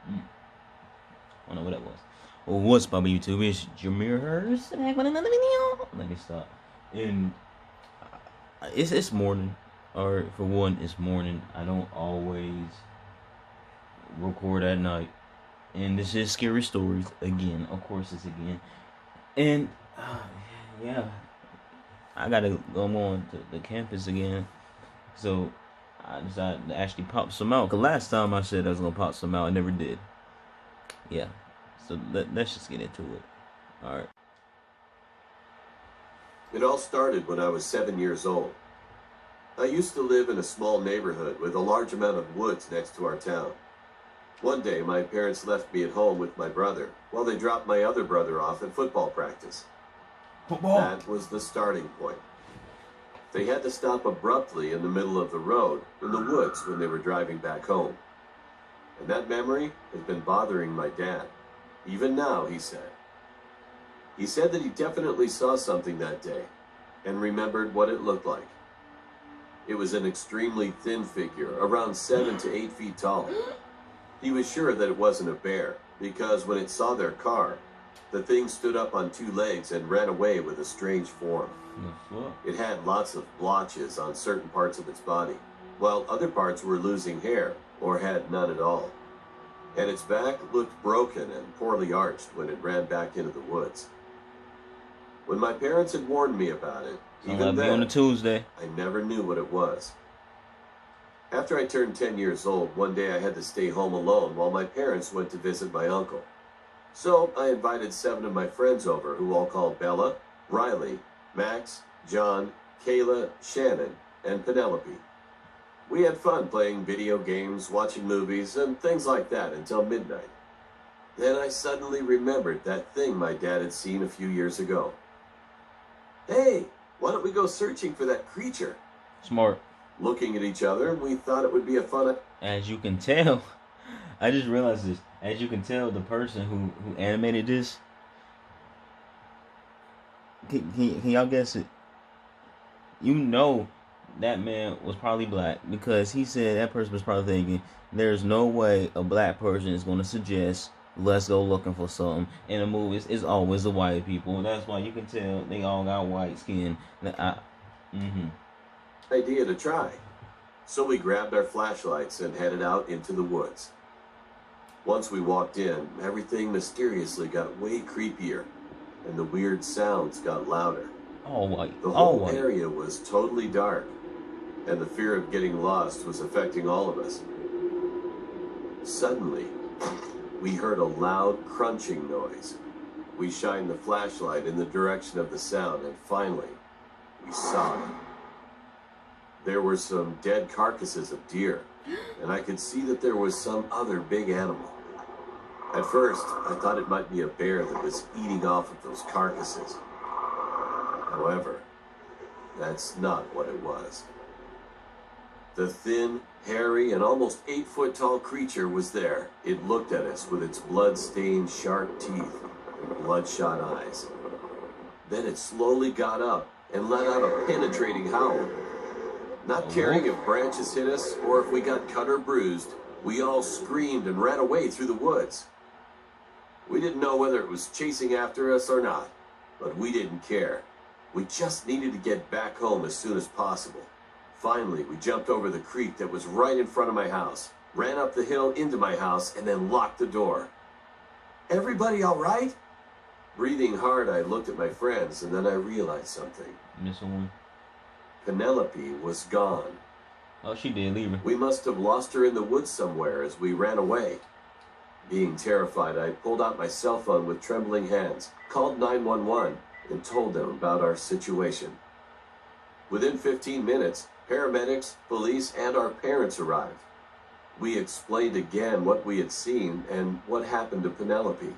I don't know what that was. Well, what's up, YouTube? It's Jameer Hurst back with another video. Let me stop. And it's morning, or for one, it's morning. I don't always record at night, and this is Scary Stories again. Of course, it's again. And yeah, I gotta go on to the campus again, so I decided to actually pop some out. Cause last time I said I was gonna pop some out, I never did. Yeah. So let's just get into it. All right. It all started when I was 7 years old. I used to live in a small neighborhood with a large amount of woods next to our town. One day, my parents left me at home with my brother while they dropped my other brother off at football practice. Football. That was the starting point. They had to stop abruptly in the middle of the road in the woods when they were driving back home. And that memory has been bothering my dad. Even now, he said. He said that he definitely saw something that day and remembered what it looked like. It was an extremely thin figure, around 7 to 8 feet tall. He was sure that it wasn't a bear because when it saw their car, the thing stood up on two legs and ran away with a strange form. It had lots of blotches on certain parts of its body, while other parts were losing hair or had none at all. And its back looked broken and poorly arched when it ran back into the woods. When my parents had warned me about it, even then, on a Tuesday, I never knew what it was. After I turned 10 years old, one day I had to stay home alone while my parents went to visit my uncle. So I invited 7 of my friends over, who all called Bella, Riley, Max, John, Kayla, Shannon, and Penelope. We had fun playing video games, watching movies, and things like that until midnight. Then I suddenly remembered that thing my dad had seen a few years ago. Hey, why don't we go searching for that creature? Smart. Looking at each other, we thought it would be a fun... As you can tell, I just realized this. As you can tell, the person who animated this, can y'all guess it? You know that man was probably black because he said that person was probably thinking there's no way a black person is going to suggest let's go looking for something in the movies. It's always the white people. That's why you can tell they all got white skin. Idea to try. So we grabbed our flashlights and headed out into the woods. Once we walked in, everything mysteriously got way creepier and the weird sounds got louder. All white. The whole area was totally dark, and the fear of getting lost was affecting all of us. Suddenly, we heard a loud crunching noise. We shined the flashlight in the direction of the sound, and finally, we saw it. There were some dead carcasses of deer, and I could see that there was some other big animal. At first, I thought it might be a bear that was eating off of those carcasses. However, that's not what it was. The thin, hairy, and almost 8-foot-tall creature was there. It looked at us with its blood-stained, sharp teeth and bloodshot eyes. Then it slowly got up and let out a penetrating howl. Not caring if branches hit us or if we got cut or bruised, we all screamed and ran away through the woods. We didn't know whether it was chasing after us or not, but we didn't care. We just needed to get back home as soon as possible. Finally, we jumped over the creek that was right in front of my house, ran up the hill into my house, and then locked the door. Everybody all right? Breathing hard, I looked at my friends, and then I realized something. Missing one. Penelope was gone. Oh, she did leave her. We must have lost her in the woods somewhere as we ran away. Being terrified, I pulled out my cell phone with trembling hands, called 911, and told them about our situation. Within 15 minutes, paramedics, police, and our parents arrived. We explained again what we had seen and what happened to Penelope.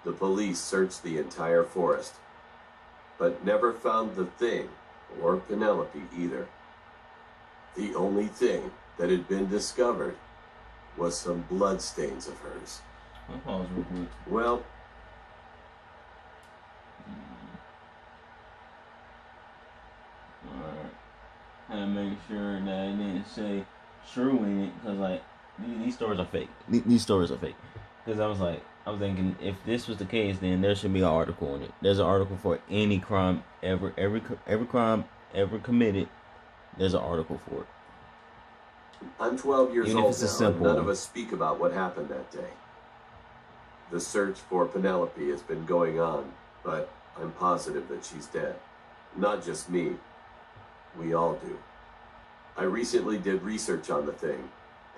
The police searched the entire forest, but never found the thing or Penelope either. The only thing that had been discovered was some bloodstains of hers. I'll pause real quick. Well, Alright. And make sure that it didn't say true in it, because like These stories are fake. These stories are fake. Because I was thinking, if this was the case, then there should be an article on it. There's an article for any crime ever, every crime ever committed. There's an article for it. I'm 12 years Even old if it's now, a and simple none of one. us speak about what happened that day. The search for Penelope has been going on, but I'm positive that she's dead. Not just me. We all do. I recently did research on the thing,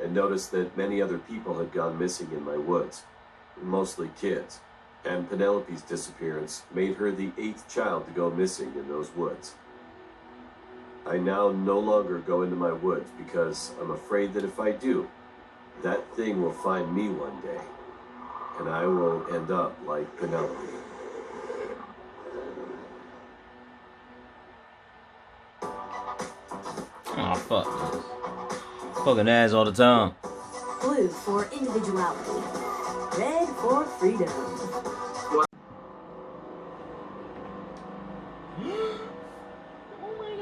and noticed that many other people had gone missing in my woods, mostly kids, and Penelope's disappearance made her the 8th child to go missing in those woods. I now no longer go into my woods because I'm afraid that if I do, that thing will find me one day, and I will end up like Penelope. Oh, fuck. Fucking ass all the time. Blue for individuality. Red for freedom.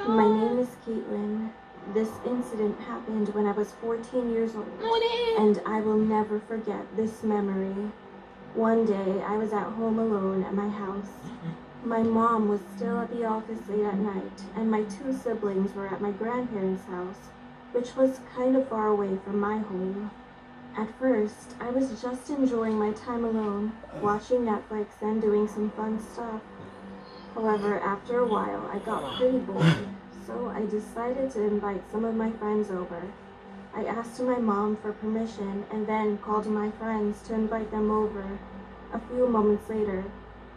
My name is Caitlin. This incident happened when I was 14 years old, and I will never forget this memory. One day, I was at home alone at my house. My mom was still at the office late at night, and my 2 siblings were at my grandparents' house, which was kind of far away from my home. At first, I was just enjoying my time alone, watching Netflix and doing some fun stuff. However, after a while, I got pretty bored, so I decided to invite some of my friends over. I asked my mom for permission and then called my friends to invite them over. A few moments later,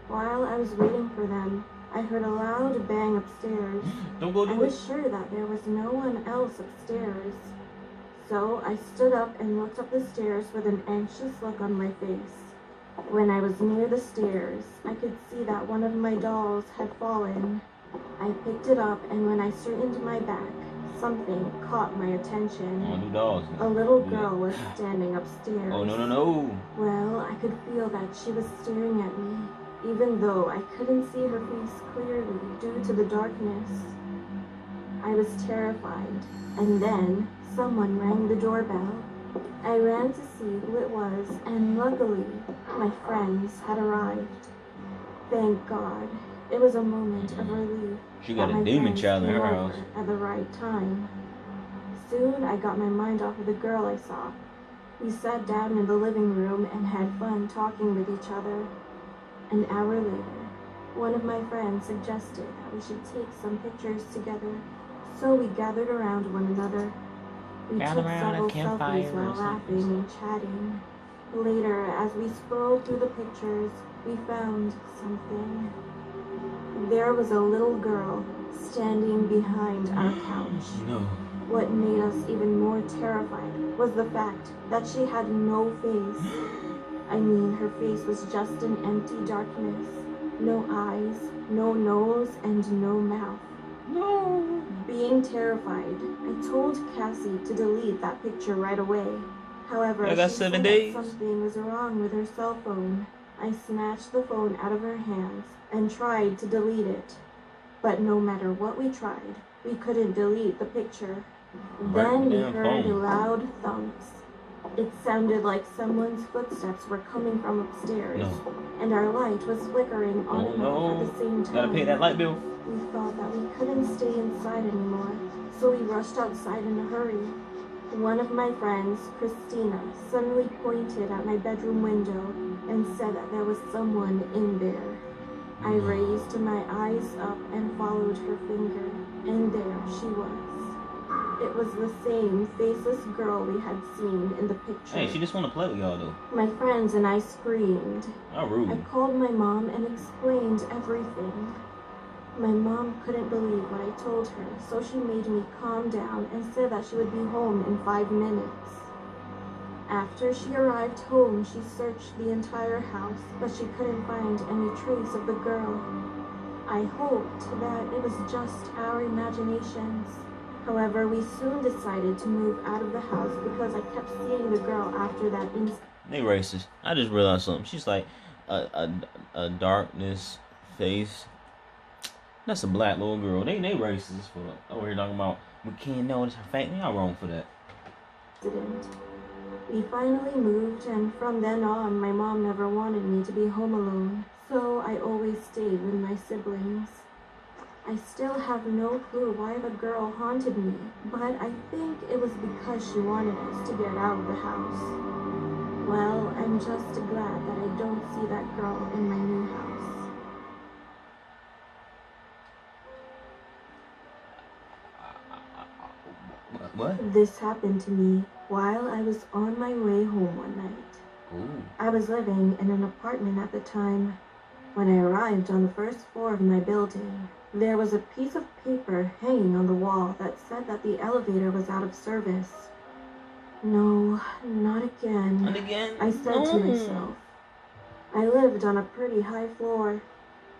while I was waiting for them, I heard a loud bang upstairs. Don't go I do it. was sure that there was no one else upstairs. So I stood up and looked up the stairs with an anxious look on my face. When I was near the stairs, I could see that one of my dolls had fallen. I picked it up, and when I straightened my back, something caught my I attention. want to do dogs. A little girl was standing upstairs. Oh, no. Well, I could feel that she was staring at me, even though I couldn't see her face clearly due to the darkness. I was terrified, and then someone rang the doorbell. I ran to see who it was, and luckily, my friends had arrived. Thank God. It was a moment of relief. She got that a my demon friends child in came her over house. at the right time. Soon, I got my mind off of the girl I saw. We sat down in the living room and had fun talking with each other. An hour later, one of my friends suggested that we should take some pictures together, so we gathered around one another. We Gather took around a several campfire selfies while or something. laughing and chatting. Later, as we scrolled through the pictures, we found something. There was a little girl standing behind our couch. No. What made us even more terrified was the fact that she had no face. I mean, her face was just an empty darkness. No eyes, no nose, and no mouth. No. Being terrified, I told Cassie to delete that picture right away. However, I got she 7 said days. that something was wrong with her cell phone. I snatched the phone out of her hands and tried to delete it. But no matter what we tried, we couldn't delete the picture. Then we Damn heard phone. loud thumps. It sounded like someone's footsteps were coming from upstairs, No. and our light was flickering on Oh, and off at no. the same time. Gotta pay that light bill. We thought that we couldn't stay inside anymore, so we rushed outside in a hurry. One of my friends, Christina, suddenly pointed at my bedroom window and said that there was someone in there. I raised my eyes up and followed her finger, and there she was. It was the same faceless girl we had seen in the picture. Hey, she just want to play with y'all, though. My friends and I screamed. How I rude. called my mom and explained everything. My mom couldn't believe what I told her, so she made me calm down and said that she would be home in 5 minutes. After she arrived home, she searched the entire house, but she couldn't find any trace of the girl. I hoped that it was just our imaginations. However, we soon decided to move out of the house because I kept seeing the girl after that incident. They racist. I just realized something. She's like a darkness face. That's a black little girl. They racist for over here talking about we can't notice her face. Y'all wrong for that. We finally moved, and from then on, my mom never wanted me to be home alone, so I always stayed with my siblings. I still have no clue why the girl haunted me, but I think it was because she wanted us to get out of the house. Well, I'm just glad that I don't see that girl in my new house. What? This happened to me while I was on my way home one night. Ooh. I was living in an apartment at the time. When I arrived on the first floor of my building, there was a piece of paper hanging on the wall that said that the elevator was out of service. No, not again. And again? I said to myself. I lived on a pretty high floor,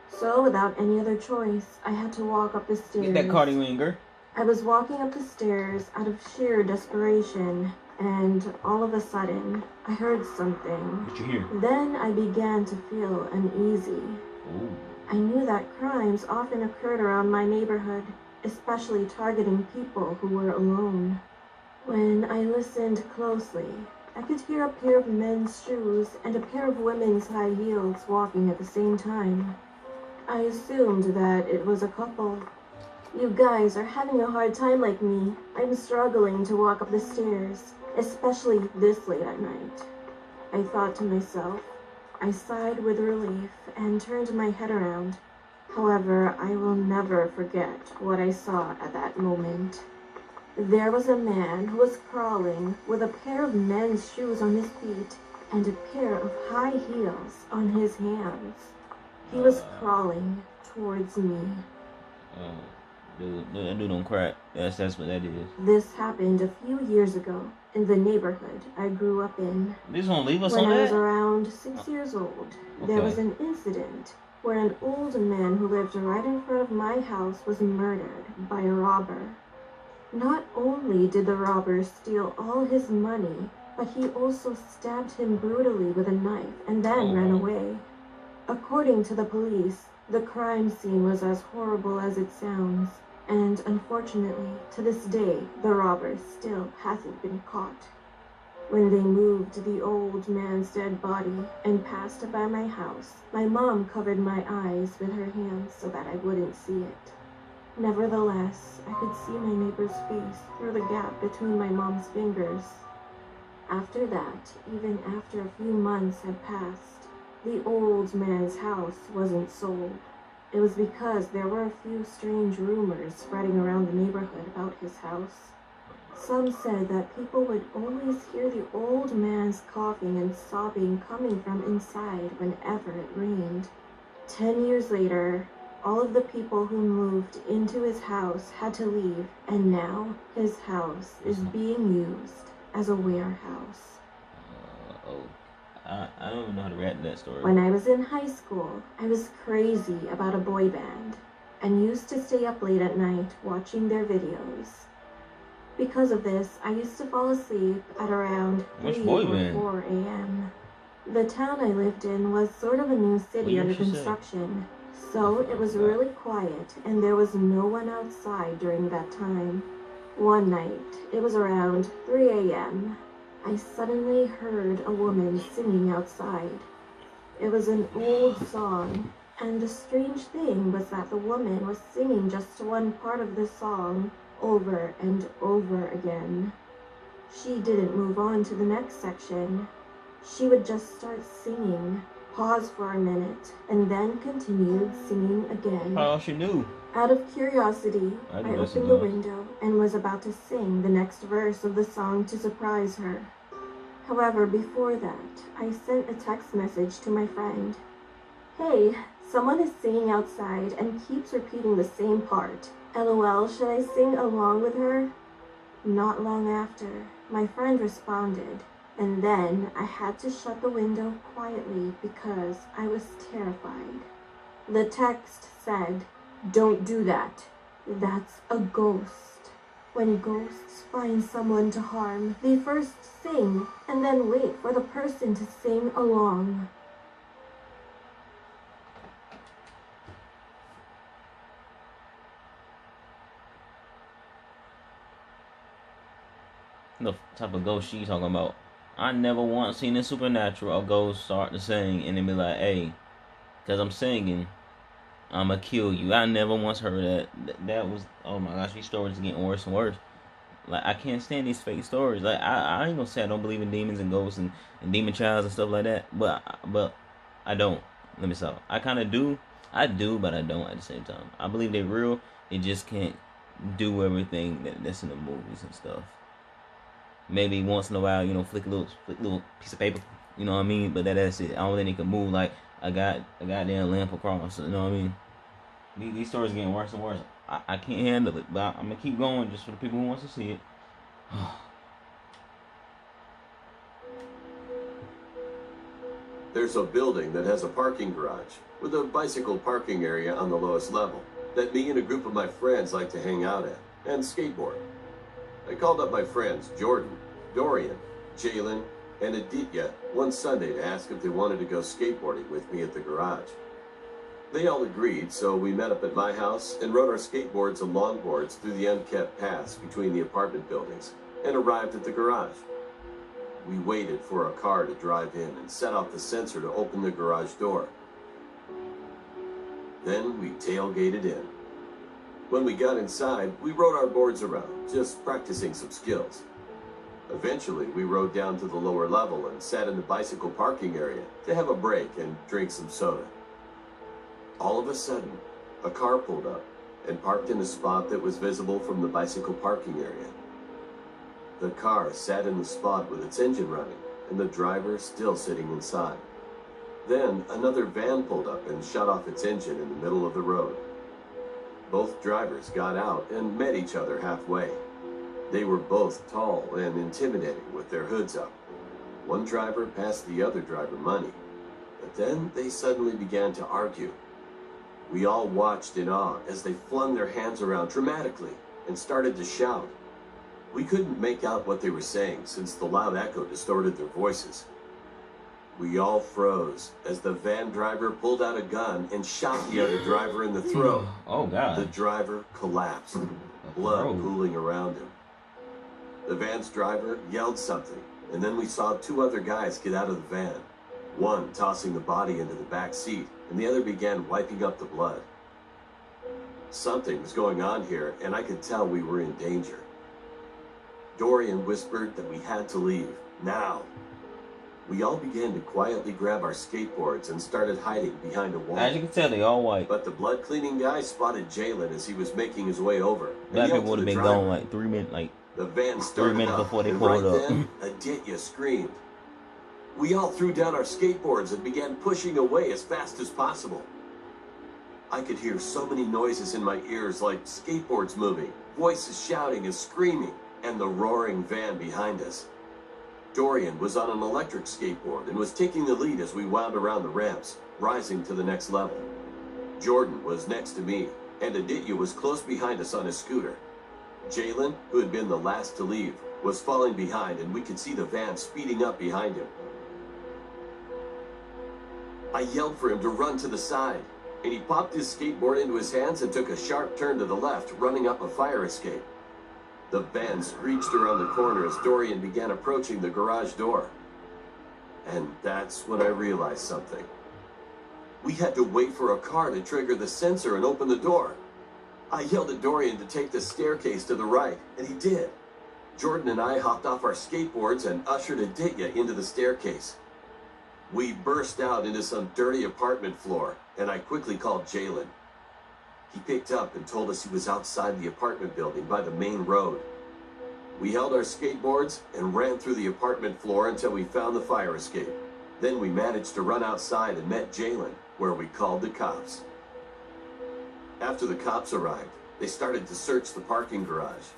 so without any other choice, I had to walk up the stairs. Get that Cardi Winger. I was walking up the stairs out of sheer desperation, and all of a sudden, I heard something. What you hear? Then I began to feel uneasy. Ooh. I knew that crimes often occurred around my neighborhood, especially targeting people who were alone. When I listened closely, I could hear a pair of men's shoes and a pair of women's high heels walking at the same time. I assumed that it was a couple. You guys are having a hard time like me. I'm struggling to walk up the stairs, especially this late at night. I thought to myself. I sighed with relief and turned my head around. However, I will never forget what I saw at that moment. There was a man who was crawling with a pair of men's shoes on his feet and a pair of high heels on his hands. He was crawling towards me. Dude, that dude don't crack. That's what that is. This happened a few years ago in the neighborhood I grew up in. This won't leave us When on I was that? around 6 years old, there was an incident where an old man who lived right in front of my house was murdered by a robber. Not only did the robber steal all his money, but he also stabbed him brutally with a knife and then ran away. According to the police, the crime scene was as horrible as it sounds, and unfortunately, to this day, the robber still hasn't been caught. When they moved the old man's dead body and passed by my house, my mom covered my eyes with her hands so that I wouldn't see it. Nevertheless, I could see my neighbor's face through the gap between my mom's fingers. After that, even after a few months had passed, the old man's house wasn't sold. It was because there were a few strange rumors spreading around the neighborhood about his house. Some said that people would always hear the old man's coughing and sobbing coming from inside whenever it rained. 10 years later, all of the people who moved into his house had to leave, and now his house is being used as a warehouse. I don't even know how to react to that story. When I was in high school, I was crazy about a boy band and used to stay up late at night watching their videos. Because of this, I used to fall asleep at around 3 or 4 a.m. The town I lived in was sort of a new city under construction, so it was really quiet and there was no one outside during that time. One night, it was around 3 a.m., I suddenly heard a woman singing outside. It was an old song, and the strange thing was that the woman was singing just one part of the song over and over again. She didn't move on to the next section. She would just start singing, pause for a minute, and then continued singing again. How she knew? Out of curiosity, I opened the window and was about to sing the next verse of the song to surprise her. However, before that, I sent a text message to my friend. Hey, someone is singing outside and keeps repeating the same part. LOL, should I sing along with her? Not long after, my friend responded, and then I had to shut the window quietly because I was terrified. The text said, "Don't do that. That's a ghost. When ghosts find someone to harm, they first sing and then wait for the person to sing along." The type of ghost she talking about? I never once seen a supernatural or ghost start to sing and then be like, hey, because I'm singing, I'ma kill you. I never once heard that. That was, oh my gosh, these stories are getting worse and worse. Like, I can't stand these fake stories. Like, I ain't gonna say I don't believe in demons and ghosts and demon childs and stuff like that, but I don't. Let me stop. I kind of do. I do, but I don't at the same time. I believe they're real. They just can't do everything that's in the movies and stuff. Maybe once in a while, flick a little piece of paper. You know what I mean? But that's it. I don't think they can move like a goddamn lamp across. You know what I mean? These stories are getting worse and worse. I can't handle it, but I'm gonna keep going just for the people who wants to see it. There's a building that has a parking garage with a bicycle parking area on the lowest level that me and a group of my friends like to hang out at and skateboard. I called up my friends Jordan, Dorian, Jalen, and Aditya one Sunday to ask if they wanted to go skateboarding with me at the garage. They all agreed, so we met up at my house and rode our skateboards and longboards through the unkept paths between the apartment buildings and arrived at the garage. We waited for a car to drive in and set off the sensor to open the garage door. Then we tailgated in. When we got inside, we rode our boards around, just practicing some skills. Eventually, we rode down to the lower level and sat in the bicycle parking area to have a break and drink some soda. All of a sudden, a car pulled up and parked in a spot that was visible from the bicycle parking area. The car sat in the spot with its engine running and the driver still sitting inside. Then another van pulled up and shut off its engine in the middle of the road. Both drivers got out and met each other halfway. They were both tall and intimidating with their hoods up. One driver passed the other driver money, but then they suddenly began to argue. We all watched in awe as they flung their hands around dramatically and started to shout. We couldn't make out what they were saying since the loud echo distorted their voices. We all froze as the van driver pulled out a gun and shot the other driver in the throat. Oh, God. The driver collapsed, blood pooling around him. The van's driver yelled something, and then we saw two other guys get out of the van, one tossing the body into the back seat, and the other began wiping up the blood. Something was going on here, and I could tell we were in danger. Dorian whispered that we had to leave, now. We all began to quietly grab our skateboards and started hiding behind a wall. As you can tell, they all white. But the blood cleaning guy spotted Jalen as he was making his way over. Black people would have been gone like 3 minutes, the van started 3 minutes up, before they and pulled right up. then, Aditya screamed. We all threw down our skateboards and began pushing away as fast as possible. I could hear so many noises in my ears, like skateboards moving, voices shouting and screaming, and the roaring van behind us. Dorian was on an electric skateboard and was taking the lead as we wound around the ramps, rising to the next level. Jordan was next to me, and Aditya was close behind us on his scooter. Jalen, who had been the last to leave, was falling behind, and we could see the van speeding up behind him. I yelled for him to run to the side, and he popped his skateboard into his hands and took a sharp turn to the left, running up a fire escape. The van screeched around the corner as Dorian began approaching the garage door. And that's when I realized something. We had to wait for a car to trigger the sensor and open the door. I yelled at Dorian to take the staircase to the right, and he did. Jordan and I hopped off our skateboards and ushered Aditya into the staircase. We burst out into some dirty apartment floor, and I quickly called Jalen. He picked up and told us he was outside the apartment building by the main road. We held our skateboards and ran through the apartment floor until we found the fire escape. Then we managed to run outside and met Jalen, where we called the cops. After the cops arrived, they started to search the parking garage.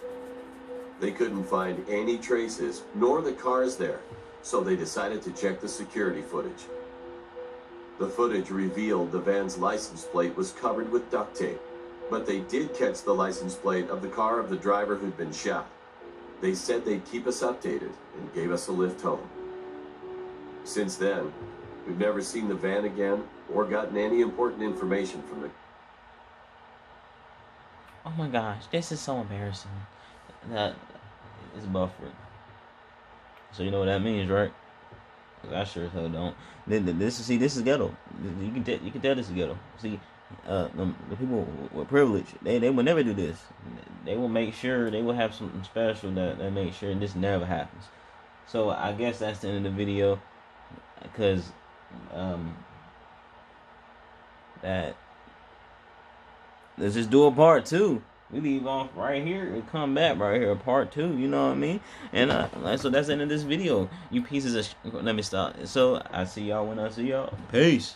They couldn't find any traces, nor the cars there, so they decided to check the security footage. The footage revealed the van's license plate was covered with duct tape, but they did catch the license plate of the car of the driver who'd been shot. They said they'd keep us updated and gave us a lift home. Since then, we've never seen the van again or gotten any important information from the... Oh my gosh, this is so embarrassing. That is buffering. So you know what that means, right? 'Cause I sure as hell don't. This is ghetto. You can tell this is ghetto. See, the people with privilege, they will never do this. They will make sure, they will have something special that make sure this never happens. So I guess that's the end of the video, because that let's just do a part 2. We leave off right here and come back right here, part 2. You know what I mean? And so that's the end of this video. You pieces of let me stop. So I see y'all when I see y'all. Peace.